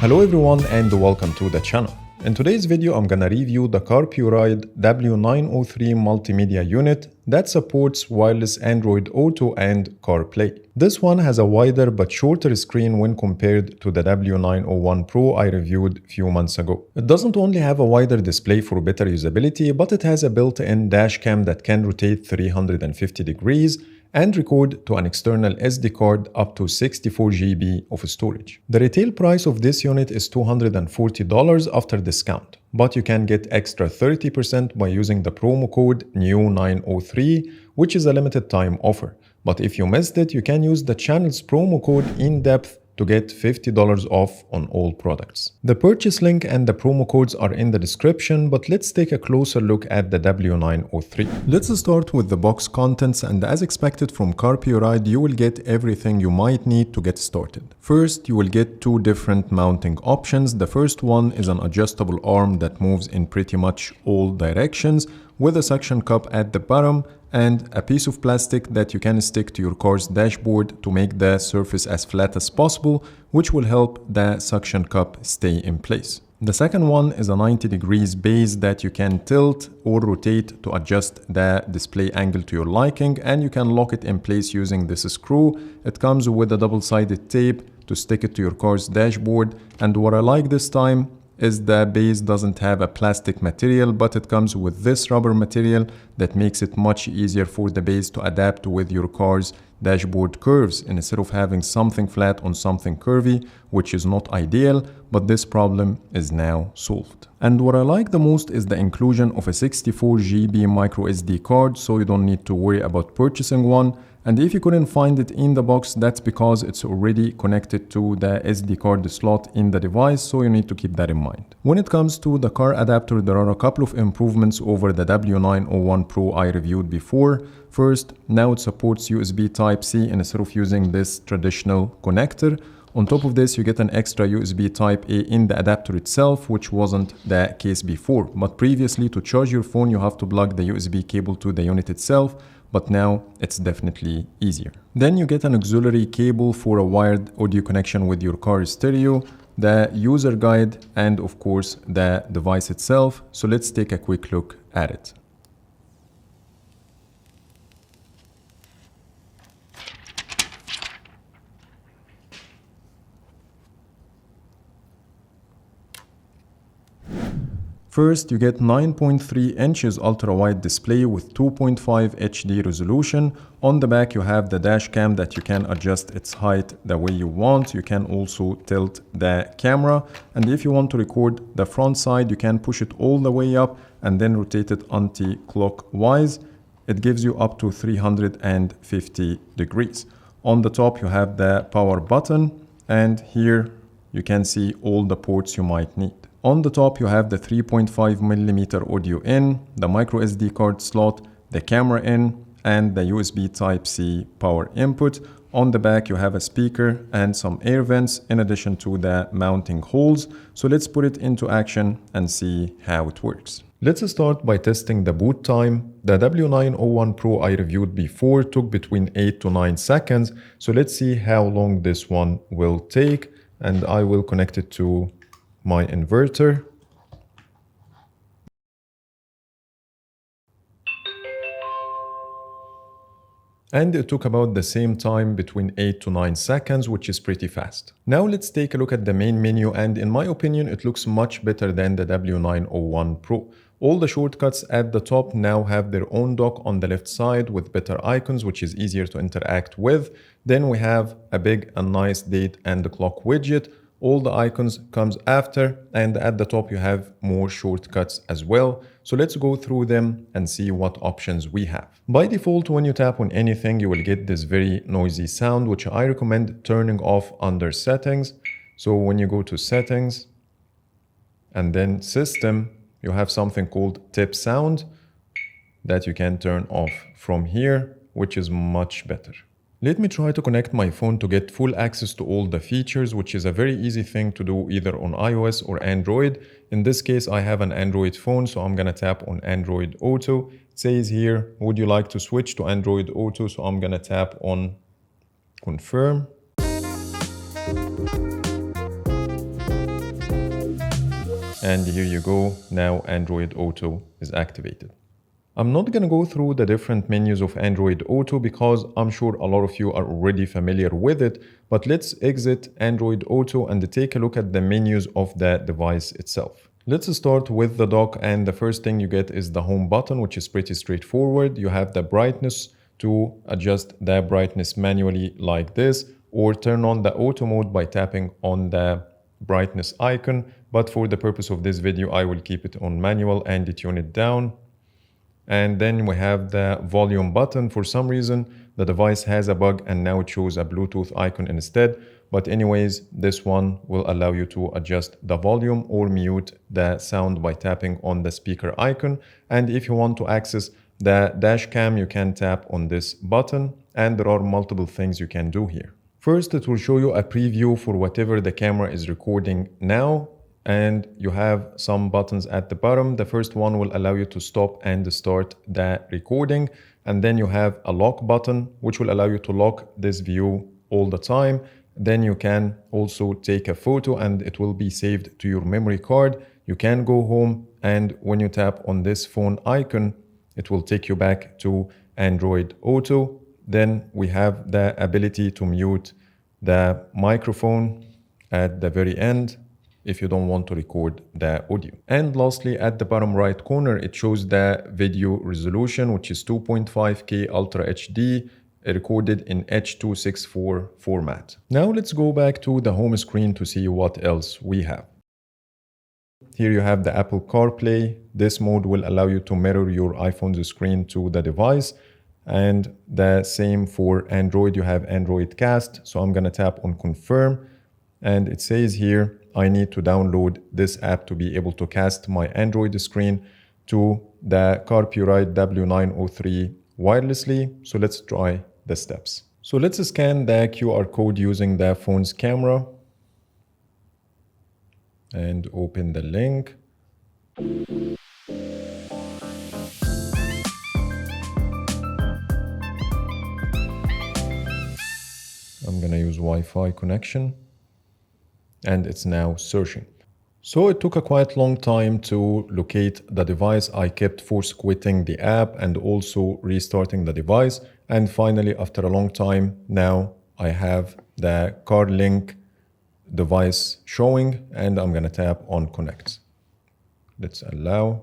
Hello everyone and welcome to the channel. In today's video I'm gonna review the Carpuride W903 multimedia unit that supports wireless Android Auto and CarPlay. This one has a wider but shorter screen when compared to the W901 Pro I reviewed few months ago. It doesn't only have a wider display for better usability, but it has a built-in dashcam that can rotate 350 degrees and record to an external SD card up to 64 GB of storage. The retail price of this unit is $240 after discount, but you can get extra 30% by using the promo code NEW903, which is a limited time offer. But if you missed it, you can use the channel's promo code INDEPTH to get $50 off on all products. The purchase link and the promo codes are in the description, but let's take a closer look at the W903. Let's start with the box contents, and as expected from Carpuride, you will get everything you might need to get started. First, you will get two different mounting options. The first one is an adjustable arm that moves in pretty much all directions with a suction cup at the bottom and a piece of plastic that you can stick to your car's dashboard to make the surface as flat as possible, which will help the suction cup stay in place. The second one is a 90 degrees base that you can tilt or rotate to adjust the display angle to your liking, and you can lock it in place using this screw. It comes with a double-sided tape to stick it to your car's dashboard, and what I like this time is the base doesn't have a plastic material, but it comes with this rubber material that makes it much easier for the base to adapt with your car's dashboard curves instead of having something flat on something curvy, which is not ideal, but this problem is now solved. And what I like the most is the inclusion of a 64 GB micro SD card, so you don't need to worry about purchasing one. And if you couldn't find it in the box, that's because it's already connected to the SD card slot in the device, so you need to keep that in mind. When it comes to the car adapter, there are a couple of improvements over the W901 Pro I reviewed before. First, now it supports USB Type-C instead of using this traditional connector. On top of this, you get an extra USB Type-A in the adapter itself, which wasn't the case before. But previously, to charge your phone, you have to plug the USB cable to the unit itself, but now it's definitely easier. Then you get an auxiliary cable for a wired audio connection with your car stereo, the user guide, and of course the device itself. So let's take a quick look at it. First, you get 9.3 inches ultra-wide display with 2.5 HD resolution. On the back, you have the dash cam that you can adjust its height the way you want. You can also tilt the camera. And if you want to record the front side, you can push it all the way up and then rotate it anti-clockwise. It gives you up to 350 degrees. On the top, you have the power button, and here you can see all the ports you might need. On the top, you have the 3.5mm audio in, the micro SD card slot, the camera in, and the USB Type-C power input. On the back, you have a speaker and some air vents in addition to the mounting holes. So let's put it into action and see how it works. Let's start by testing the boot time. The W901 Pro I reviewed before took between 8 to 9 seconds. So let's see how long this one will take, and I will connect it to my inverter. And it took about the same time, between 8 to 9 seconds, which is pretty fast. Now let's take a look at the main menu, and in my opinion it looks much better than the W901 Pro. All the shortcuts at the top now have their own dock on the left side with better icons, which is easier to interact with. Then we have a big and nice date and the clock widget. All the icons comes after, and at the top you have more shortcuts as well. So let's go through them and see what options we have. By default, when you tap on anything, you will get this very noisy sound, which I recommend turning off under settings. So when you go to settings and then system, you have something called tip sound that you can turn off from here, which is much better. Let me try to connect my phone to get full access to all the features, which is a very easy thing to do either on iOS or Android. In this case, I have an Android phone, so I'm gonna tap on Android Auto. It says here, would you like to switch to Android Auto? So I'm gonna tap on confirm. And here you go, now Android Auto is activated. I'm not going to go through the different menus of Android Auto because I'm sure a lot of you are already familiar with it, but let's exit Android Auto and take a look at the menus of the device itself. Let's start with the dock, and the first thing you get is the home button, which is pretty straightforward. You have the brightness to adjust the brightness manually like this, or turn on the auto mode by tapping on the brightness icon. But for the purpose of this video, I will keep it on manual and tune it down. And then we have the volume button. For some reason, the device has a bug and now it shows a Bluetooth icon instead. But anyways, this one will allow you to adjust the volume or mute the sound by tapping on the speaker icon. And if you want to access the dash cam, you can tap on this button, and there are multiple things you can do here. First, it will show you a preview for whatever the camera is recording now. And you have some buttons at the bottom. The first one will allow you to stop and start the recording. And then you have a lock button, which will allow you to lock this view all the time. Then you can also take a photo and it will be saved to your memory card. You can go home, and when you tap on this phone icon, it will take you back to Android Auto. Then we have the ability to mute the microphone at the very end if you don't want to record the audio. And lastly, at the bottom right corner, it shows the video resolution, which is 2.5K Ultra HD, recorded in H.264 format. Now let's go back to the home screen to see what else we have. Here you have the Apple CarPlay. This mode will allow you to mirror your iPhone's screen to the device. And the same for Android, you have Android Cast. So I'm gonna tap on confirm, and it says here, I need to download this app to be able to cast my Android screen to the Carpuride W903 wirelessly. So let's try the steps. So let's scan the QR code using the phone's camera and open the link. I'm gonna use Wi-Fi connection. And it's now searching. So it took a quite long time to locate the device. I kept force quitting the app and also restarting the device. And finally, after a long time, now I have the CarLink device showing, and I'm gonna tap on connect. Let's allow.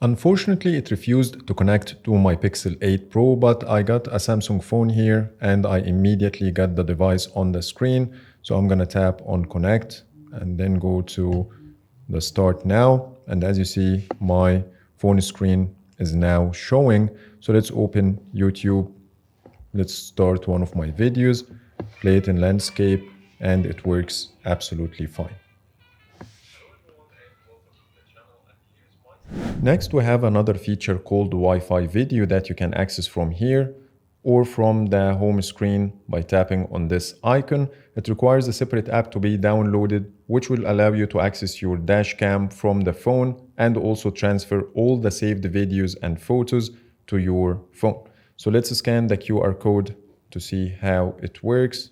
Unfortunately, it refused to connect to my Pixel 8 Pro, but I got a Samsung phone here and I immediately got the device on the screen. So I'm gonna tap on connect and then go to the start now. And as you see, my phone screen is now showing. So let's open YouTube. Let's start one of my videos, play it in landscape, and it works absolutely fine. Next, we have another feature called Wi-Fi video that you can access from here or from the home screen by tapping on this icon. It requires a separate app to be downloaded, which will allow you to access your dash cam from the phone and also transfer all the saved videos and photos to your phone. So let's scan the QR code to see how it works.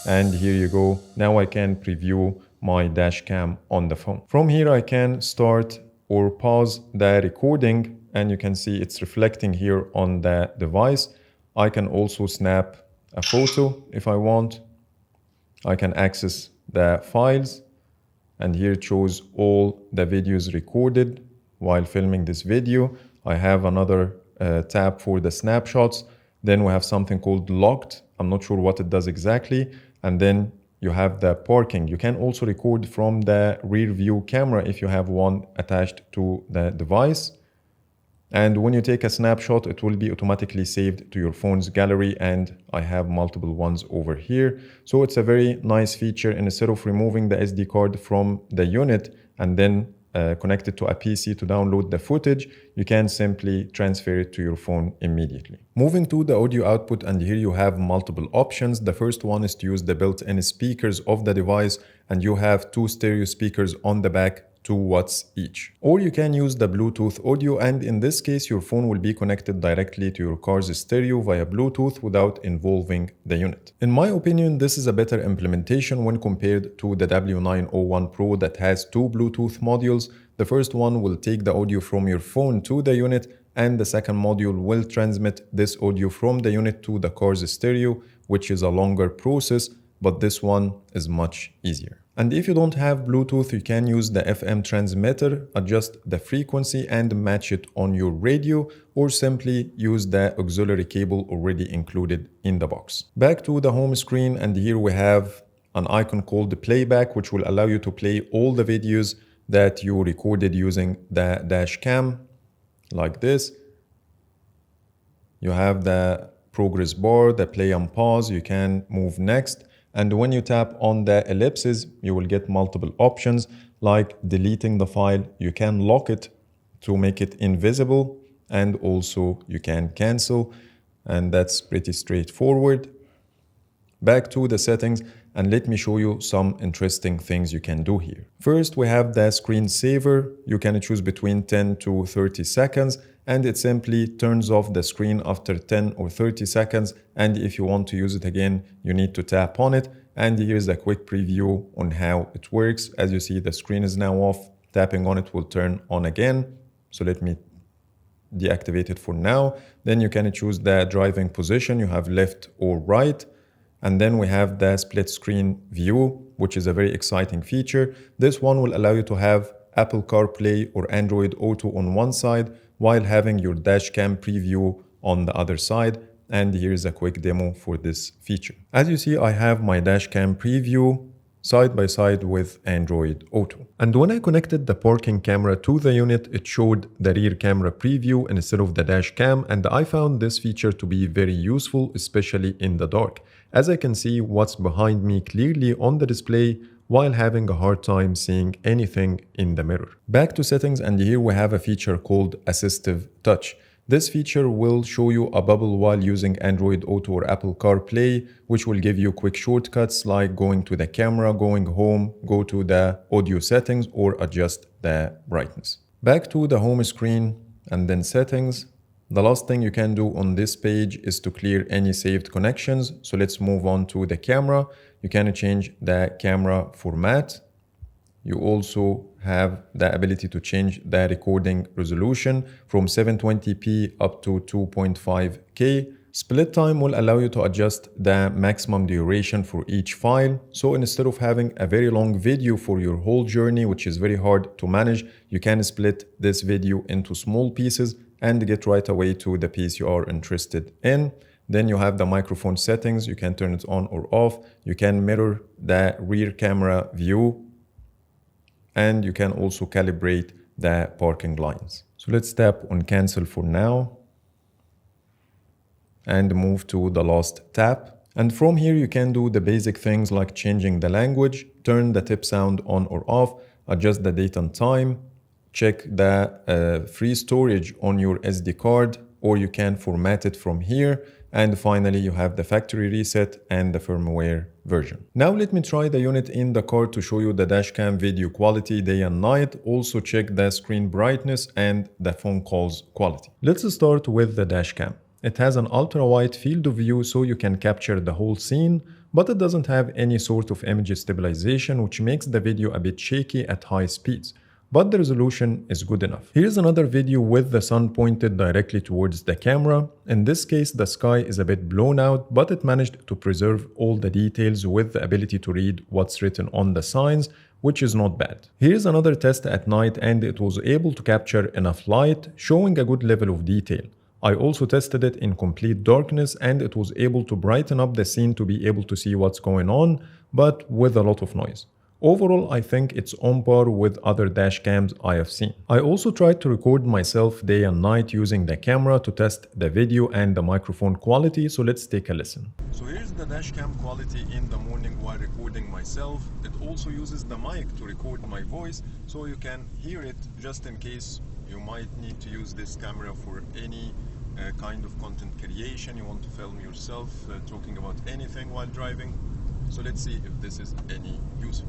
And here you go. Now I can preview my dash cam on the phone. From here, I can start or pause the recording, and you can see it's reflecting here on the device. I can also snap a photo if I want. I can access the files, and here it shows all the videos recorded while filming this video. I have another tab for the snapshots. Then we have something called locked. I'm not sure what it does exactly. And then you have the parking. You can also record from the rear view camera if you have one attached to the device. And when you take a snapshot, it will be automatically saved to your phone's gallery, and I have multiple ones over here. So it's a very nice feature. Instead of removing the SD card from the unit and then connect it to a PC to download the footage, you can simply transfer it to your phone immediately. Moving to the audio output, and here you have multiple options. The first one is to use the built-in speakers of the device, and you have two stereo speakers on the back 2 watts each. Or you can use the Bluetooth audio, and in this case your phone will be connected directly to your car's stereo via Bluetooth without involving the unit. In my opinion, this is a better implementation when compared to the W901 Pro that has 2 Bluetooth modules. The first one will take the audio from your phone to the unit, and the second module will transmit this audio from the unit to the car's stereo, which is a longer process, but this one is much easier. And if you don't have Bluetooth, you can use the FM transmitter, adjust the frequency and match it on your radio, or simply use the auxiliary cable already included in the box. Back to the home screen, and here we have an icon called playback, which will allow you to play all the videos that you recorded using the dash cam, like this. You have the progress bar, the play and pause, you can move next. And when you tap on the ellipses, you will get multiple options like deleting the file. You can lock it to make it invisible, and also you can cancel, and that's pretty straightforward. Back to the settings, and let me show you some interesting things you can do here. First, we have the screensaver. You can choose between 10 to 30 seconds, and it simply turns off the screen after 10 or 30 seconds. And if you want to use it again, you need to tap on it. And here's a quick preview on how it works. As you see, the screen is now off. Tapping on it will turn on again. So let me deactivate it for now. Then you can choose the driving position. You have left or right. And then we have the split screen view, which is a very exciting feature. This one will allow you to have Apple CarPlay or Android Auto on one side while having your dashcam preview on the other side. And here's a quick demo for this feature. As you see, I have my dashcam preview side by side with Android Auto. And when I connected the parking camera to the unit, it showed the rear camera preview instead of the dash cam, and I found this feature to be very useful, especially in the dark, as I can see what's behind me clearly on the display while having a hard time seeing anything in the mirror. Back to settings, and here we have a feature called Assistive Touch. This feature will show you a bubble while using Android Auto or Apple CarPlay, which will give you quick shortcuts like going to the camera, going home, go to the audio settings, or adjust the brightness. Back to the home screen and then settings. The last thing you can do on this page is to clear any saved connections. So let's move on to the camera. You can change the camera format. You also have the ability to change the recording resolution from 720p up to 2.5K. Split time will allow you to adjust the maximum duration for each file. So instead of having a very long video for your whole journey, which is very hard to manage, you can split this video into small pieces and get right away to the piece you are interested in. Then you have the microphone settings. You can turn it on or off. You can mirror the rear camera view, and you can also calibrate the parking lines. So let's tap on cancel for now and move to the last tap. And from here you can do the basic things like changing the language, turn the tip sound on or off, adjust the date and time, check the free storage on your SD card, or you can format it from here. And finally, you have the factory reset and the firmware version. Now let me try the unit in the car to show you the dashcam video quality day and night. Also check the screen brightness and the phone calls quality. Let's start with the dashcam. It has an ultra-wide field of view, so you can capture the whole scene, but it doesn't have any sort of image stabilization, which makes the video a bit shaky at high speeds. But the resolution is good enough. Here's another video with the sun pointed directly towards the camera. In this case, the sky is a bit blown out, but it managed to preserve all the details with the ability to read what's written on the signs, which is not bad. Here's another test at night, and it was able to capture enough light, showing a good level of detail. I also tested it in complete darkness, and it was able to brighten up the scene to be able to see what's going on, but with a lot of noise. Overall, I think it's on par with other dash cams I have seen. I also tried to record myself day and night using the camera to test the video and the microphone quality, so let's take a listen. So here's the dash cam quality in the morning while recording myself. It also uses the mic to record my voice, so you can hear it just in case you might need to use this camera for any kind of content creation. You want to film yourself talking about anything while driving. So let's see if this is any use.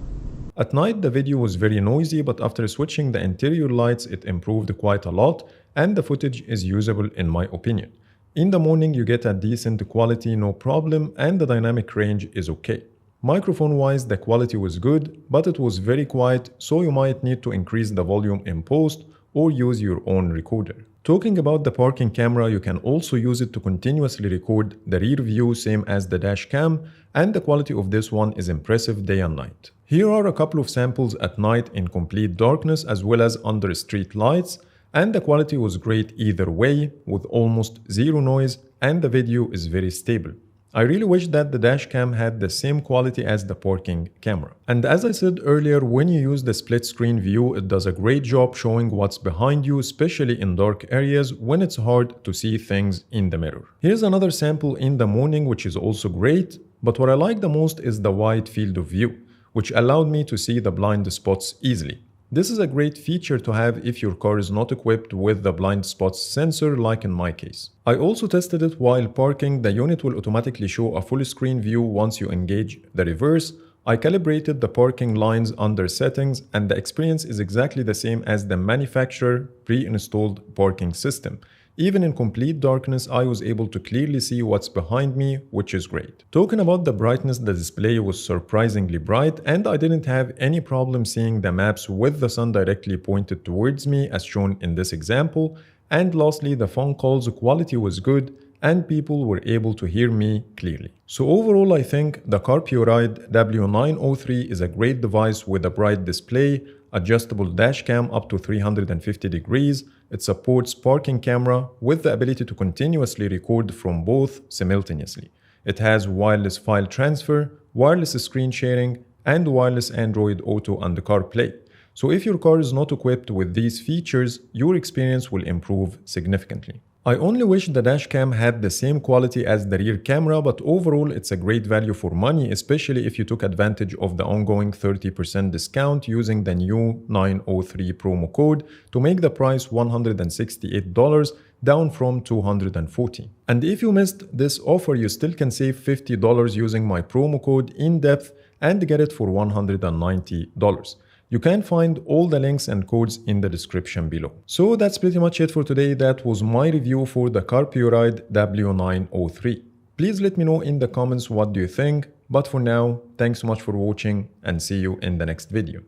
At night, the video was very noisy, but after switching the interior lights, it improved quite a lot, and the footage is usable in my opinion. In the morning, you get a decent quality, no problem, and the dynamic range is okay. Microphone-wise, the quality was good, but it was very quiet, so you might need to increase the volume in post or use your own recorder. Talking about the parking camera, you can also use it to continuously record the rear view, same as the dash cam, and the quality of this one is impressive day and night. Here are a couple of samples at night in complete darkness as well as under street lights, and the quality was great either way with almost zero noise, and the video is very stable. I really wish that the dashcam had the same quality as the parking camera. And as I said earlier, when you use the split screen view, it does a great job showing what's behind you, especially in dark areas when it's hard to see things in the mirror. Here's another sample in the morning, which is also great, but what I like the most is the wide field of view, which allowed me to see the blind spots easily. This is a great feature to have if your car is not equipped with the blind spots sensor like in my case. I also tested it while parking. The unit will automatically show a full screen view once you engage the reverse. I calibrated the parking lines under settings, and the experience is exactly the same as the manufacturer pre-installed parking system. Even in complete darkness, I was able to clearly see what's behind me, which is great. Talking about the brightness, the display was surprisingly bright, and I didn't have any problem seeing the maps with the sun directly pointed towards me as shown in this example. And lastly, the phone calls quality was good, and people were able to hear me clearly. So overall, I think the Carpuride W903 is a great device with a bright display, adjustable dash cam up to 350 degrees. It supports parking camera with the ability to continuously record from both simultaneously. It has wireless file transfer, wireless screen sharing, and wireless Android Auto and CarPlay. So if your car is not equipped with these features, your experience will improve significantly. I only wish the dashcam had the same quality as the rear camera, but overall it's a great value for money, especially if you took advantage of the ongoing 30% discount using the new 903 promo code to make the price $168 down from $240. And if you missed this offer, you still can save $50 using my promo code INDEPTH and get it for $190. You can find all the links and codes in the description below. So that's pretty much it for today. That was my review for the Carpuride W903. Please let me know in the comments what do you think. But for now, thanks so much for watching and see you in the next video.